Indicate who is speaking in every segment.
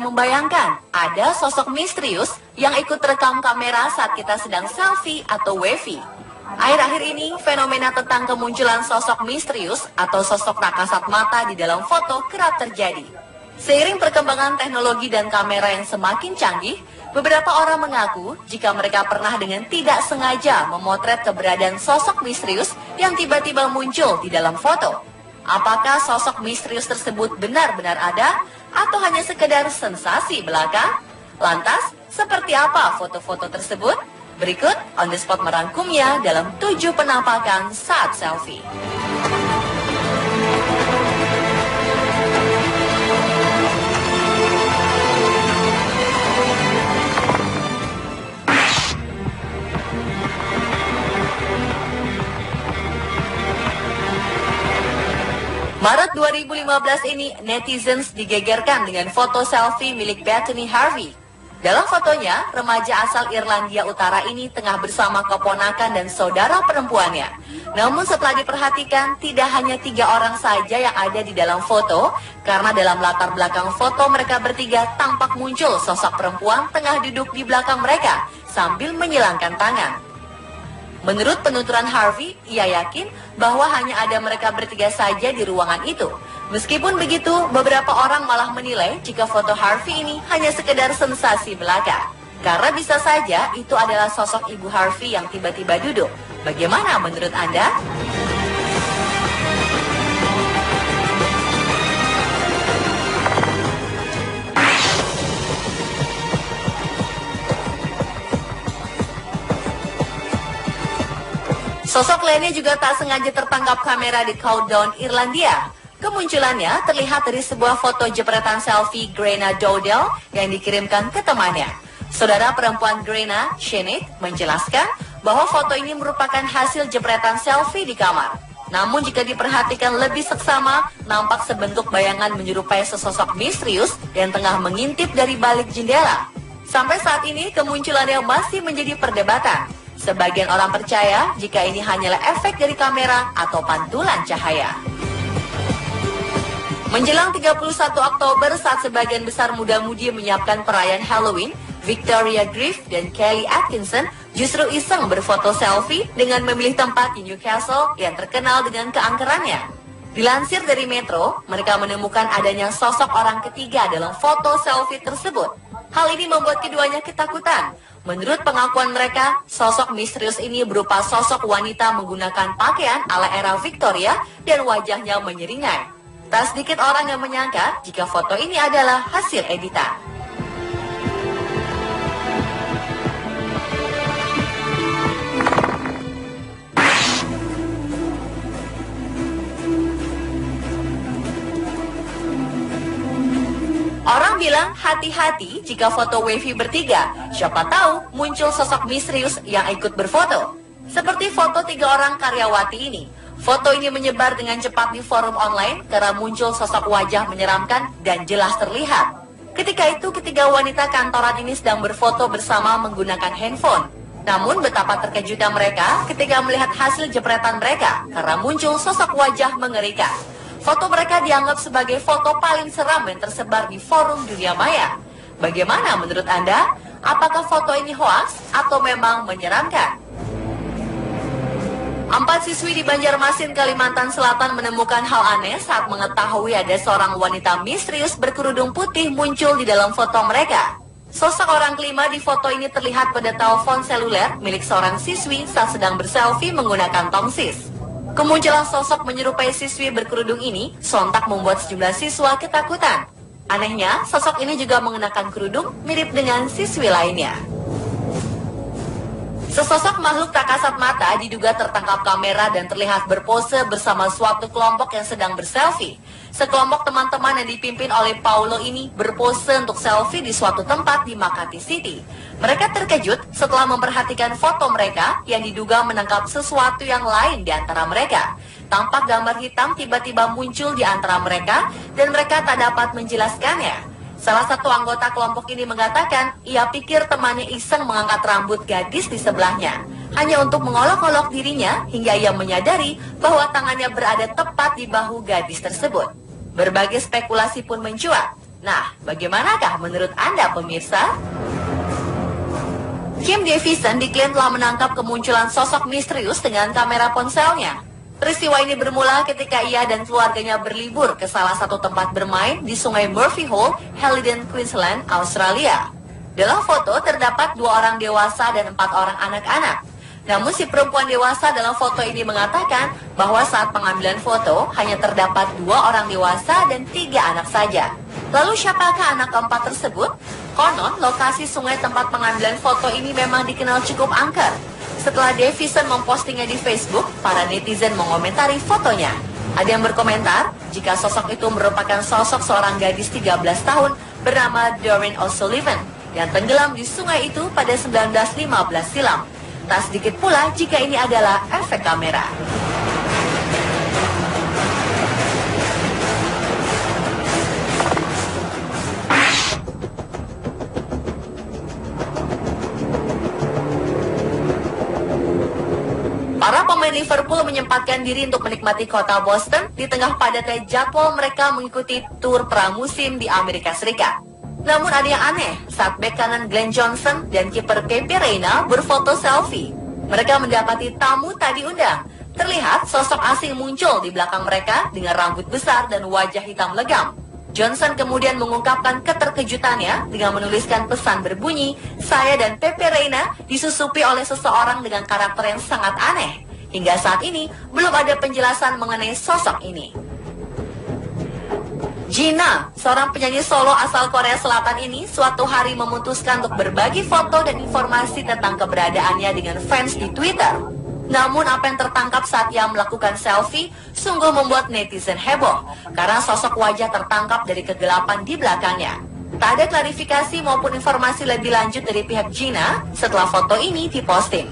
Speaker 1: membayangkan ada sosok misterius yang ikut terekam kamera saat kita sedang selfie atau wavy. Akhir-akhir ini, fenomena tentang kemunculan sosok misterius atau sosok tak kasat mata di dalam foto kerap terjadi. Seiring perkembangan teknologi dan kamera yang semakin canggih, beberapa orang mengaku jika mereka pernah dengan tidak sengaja memotret keberadaan sosok misterius yang tiba-tiba muncul di dalam foto. Apakah sosok misterius tersebut benar-benar ada atau hanya sekedar sensasi belaka? Lantas, seperti apa foto-foto tersebut? Berikut On The Spot merangkumnya dalam 7 penampakan saat selfie. Maret 2015 ini, netizens digegerkan dengan foto selfie milik Bethany Harvey. Dalam fotonya, remaja asal Irlandia Utara ini tengah bersama keponakan dan saudara perempuannya. Namun setelah diperhatikan, tidak hanya 3 orang saja yang ada di dalam foto, karena dalam latar belakang foto mereka bertiga tampak muncul sosok perempuan tengah duduk di belakang mereka sambil menyilangkan tangan. Menurut penuturan Harvey, ia yakin bahwa hanya ada mereka bertiga saja di ruangan itu. Meskipun begitu, beberapa orang malah menilai jika foto Harvey ini hanya sekedar sensasi belaka. Karena bisa saja itu adalah sosok ibu Harvey yang tiba-tiba duduk. Bagaimana menurut Anda? Sosok lainnya juga tak sengaja tertangkap kamera di Countdown, Irlandia. Kemunculannya terlihat dari sebuah foto jepretan selfie Grena Dowdell yang dikirimkan ke temannya. Saudara perempuan Grena, Sinead, menjelaskan bahwa foto ini merupakan hasil jepretan selfie di kamar. Namun jika diperhatikan lebih seksama, nampak sebentuk bayangan menyerupai sesosok misterius yang tengah mengintip dari balik jendela. Sampai saat ini kemunculannya masih menjadi perdebatan. Sebagian orang percaya jika ini hanyalah efek dari kamera atau pantulan cahaya. Menjelang 31 Oktober saat sebagian besar muda-mudi menyiapkan perayaan Halloween, Victoria Griff dan Kelly Atkinson justru iseng berfoto selfie dengan memilih tempat di Newcastle yang terkenal dengan keangkerannya. Dilansir dari Metro, mereka menemukan adanya sosok orang ketiga dalam foto selfie tersebut. Hal ini membuat keduanya ketakutan. Menurut pengakuan mereka, sosok misterius ini berupa sosok wanita menggunakan pakaian ala era Victoria dan wajahnya menyeringai. Tak sedikit orang yang menyangka jika foto ini adalah hasil editan. Orang bilang hati-hati jika foto wavy bertiga, siapa tahu muncul sosok misterius yang ikut berfoto. Seperti foto 3 orang karyawati ini. Foto ini menyebar dengan cepat di forum online karena muncul sosok wajah menyeramkan dan jelas terlihat. Ketika itu ketiga wanita kantoran ini sedang berfoto bersama menggunakan handphone. Namun betapa terkejutnya mereka ketika melihat hasil jepretan mereka karena muncul sosok wajah mengerikan. Foto mereka dianggap sebagai foto paling seram yang tersebar di forum dunia maya. Bagaimana menurut Anda? Apakah foto ini hoaks atau memang menyeramkan? 4 siswi di Banjarmasin, Kalimantan Selatan menemukan hal aneh saat mengetahui ada seorang wanita misterius berkerudung putih muncul di dalam foto mereka. Sosok orang kelima di foto ini terlihat pada telepon seluler milik seorang siswi saat sedang berselfie menggunakan tongsis. Kemunculan sosok menyerupai siswi berkerudung ini sontak membuat sejumlah siswa ketakutan. Anehnya, sosok ini juga mengenakan kerudung mirip dengan siswi lainnya. Sesosok makhluk tak kasat mata diduga tertangkap kamera dan terlihat berpose bersama suatu kelompok yang sedang berselfie. Sekelompok teman-teman yang dipimpin oleh Paulo ini berpose untuk selfie di suatu tempat di Makati City. Mereka terkejut setelah memperhatikan foto mereka yang diduga menangkap sesuatu yang lain di antara mereka. Tampak gambar hitam tiba-tiba muncul di antara mereka dan mereka tak dapat menjelaskannya. Salah satu anggota kelompok ini mengatakan ia pikir temannya iseng mengangkat rambut gadis di sebelahnya. Hanya untuk mengolok-olok dirinya hingga ia menyadari bahwa tangannya berada tepat di bahu gadis tersebut. Berbagai spekulasi pun mencuat. Nah, bagaimanakah menurut Anda pemirsa? Kim Davison diklaim telah menangkap kemunculan sosok misterius dengan kamera ponselnya. Peristiwa ini bermula ketika ia dan keluarganya berlibur ke salah satu tempat bermain di Sungai Murphy Hole, Helidon, Queensland, Australia. Dalam foto terdapat 2 orang dewasa dan 4 orang anak-anak. Namun si perempuan dewasa dalam foto ini mengatakan bahwa saat pengambilan foto hanya terdapat 2 orang dewasa dan 3 anak saja. Lalu siapakah anak keempat tersebut? Konon, lokasi sungai tempat pengambilan foto ini memang dikenal cukup angker. Setelah Davison mempostingnya di Facebook, para netizen mengomentari fotonya. Ada yang berkomentar, jika sosok itu merupakan sosok seorang gadis 13 tahun bernama Doreen O'Sullivan yang tenggelam di sungai itu pada 1915 silam. Tak sedikit pula jika ini adalah efek kamera. Para pemain Liverpool menyempatkan diri untuk menikmati kota Boston di tengah padatnya jadwal mereka mengikuti tur pramusim di Amerika Serikat. Namun ada yang aneh saat bek kanan Glenn Johnson dan kiper Pepe Reina berfoto selfie. Mereka mendapati tamu tak diundang. Terlihat sosok asing muncul di belakang mereka dengan rambut besar dan wajah hitam legam. Johnson kemudian mengungkapkan keterkejutannya dengan menuliskan pesan berbunyi, "Saya dan Pepe Reina disusupi oleh seseorang dengan karakter yang sangat aneh." Hingga saat ini, belum ada penjelasan mengenai sosok ini. Gina, seorang penyanyi solo asal Korea Selatan ini, suatu hari memutuskan untuk berbagi foto dan informasi tentang keberadaannya dengan fans di Twitter. Namun apa yang tertangkap saat ia melakukan selfie sungguh membuat netizen heboh karena sosok wajah tertangkap dari kegelapan di belakangnya. Tak ada klarifikasi maupun informasi lebih lanjut dari pihak Gina setelah foto ini diposting.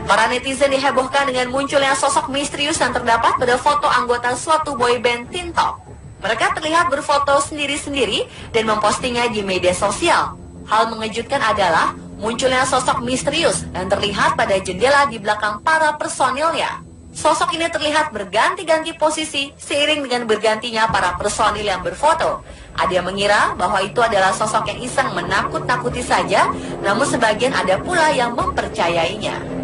Speaker 1: Para netizen dihebohkan dengan munculnya sosok misterius yang terdapat pada foto anggota suatu boyband Teen Top. Mereka terlihat berfoto sendiri-sendiri dan mempostingnya di media sosial. Hal mengejutkan adalah munculnya sosok misterius yang terlihat pada jendela di belakang para personilnya. Sosok ini terlihat berganti-ganti posisi seiring dengan bergantinya para personil yang berfoto. Ada yang mengira bahwa itu adalah sosok yang iseng menakut-nakuti saja, namun sebagian ada pula yang mempercayainya.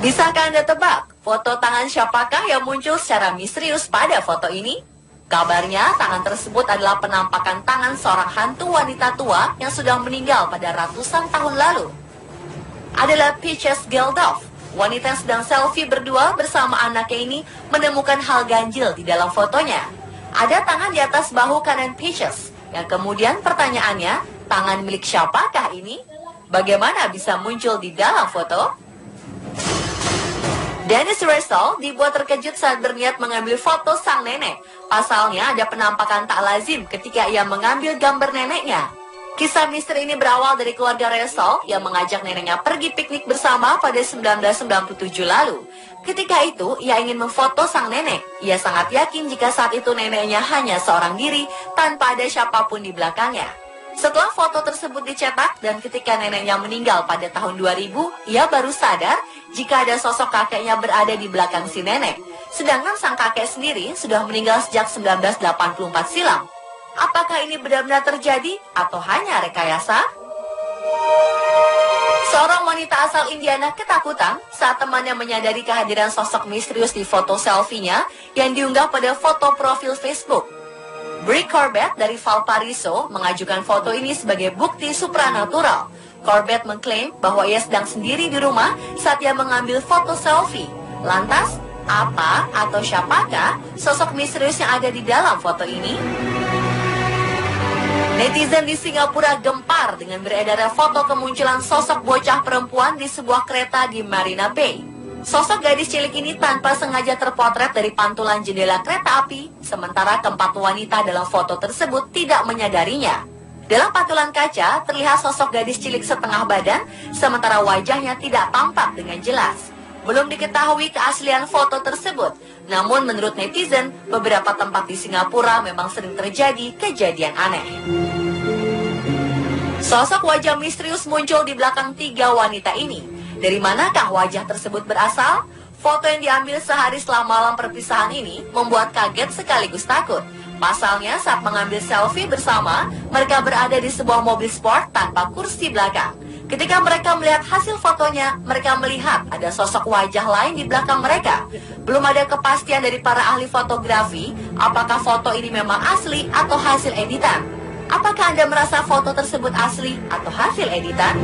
Speaker 1: Bisakah Anda tebak foto tangan siapakah yang muncul secara misterius pada foto ini? Kabarnya tangan tersebut adalah penampakan tangan seorang hantu wanita tua yang sudah meninggal pada ratusan tahun lalu. Adalah Peaches Geldof, wanita yang sedang selfie berdua bersama anaknya ini menemukan hal ganjil di dalam fotonya. Ada tangan di atas bahu kanan Peaches, yang kemudian pertanyaannya, tangan milik siapakah ini? Bagaimana bisa muncul di dalam foto? Dennis Russell dibuat terkejut saat berniat mengambil foto sang nenek. Pasalnya ada penampakan tak lazim ketika ia mengambil gambar neneknya. Kisah misteri ini berawal dari keluarga Russell yang mengajak neneknya pergi piknik bersama pada 1997 lalu. Ketika itu, ia ingin memfoto sang nenek. Ia sangat yakin jika saat itu neneknya hanya seorang diri tanpa ada siapapun di belakangnya. Setelah foto tersebut dicetak dan ketika neneknya meninggal pada tahun 2000, ia baru sadar jika ada sosok kakeknya berada di belakang si nenek. Sedangkan sang kakek sendiri sudah meninggal sejak 1984 silam. Apakah ini benar-benar terjadi atau hanya rekayasa? Seorang wanita asal Indiana ketakutan saat temannya menyadari kehadiran sosok misterius di foto selfie-nya yang diunggah pada foto profil Facebook. Brie Corbett dari Valparaiso mengajukan foto ini sebagai bukti supranatural. Corbett mengklaim bahwa ia sedang sendiri di rumah saat ia mengambil foto selfie. Lantas, apa atau siapakah sosok misterius yang ada di dalam foto ini? Netizen di Singapura gempar dengan beredarnya foto kemunculan sosok bocah perempuan di sebuah kereta di Marina Bay. Sosok gadis cilik ini tanpa sengaja terpotret dari pantulan jendela kereta api, sementara keempat wanita dalam foto tersebut tidak menyadarinya. Dalam pantulan kaca, terlihat sosok gadis cilik setengah badan, sementara wajahnya tidak tampak dengan jelas. Belum diketahui keaslian foto tersebut, namun menurut netizen, beberapa tempat di Singapura memang sering terjadi kejadian aneh. Sosok wajah misterius muncul di belakang 3 wanita ini. Dari manakah wajah tersebut berasal? Foto yang diambil sehari setelah malam perpisahan ini membuat kaget sekaligus takut. Pasalnya saat mengambil selfie bersama, mereka berada di sebuah mobil sport tanpa kursi belakang. Ketika mereka melihat hasil fotonya, mereka melihat ada sosok wajah lain di belakang mereka. Belum ada kepastian dari para ahli fotografi, apakah foto ini memang asli atau hasil editan. Apakah Anda merasa foto tersebut asli atau hasil editan?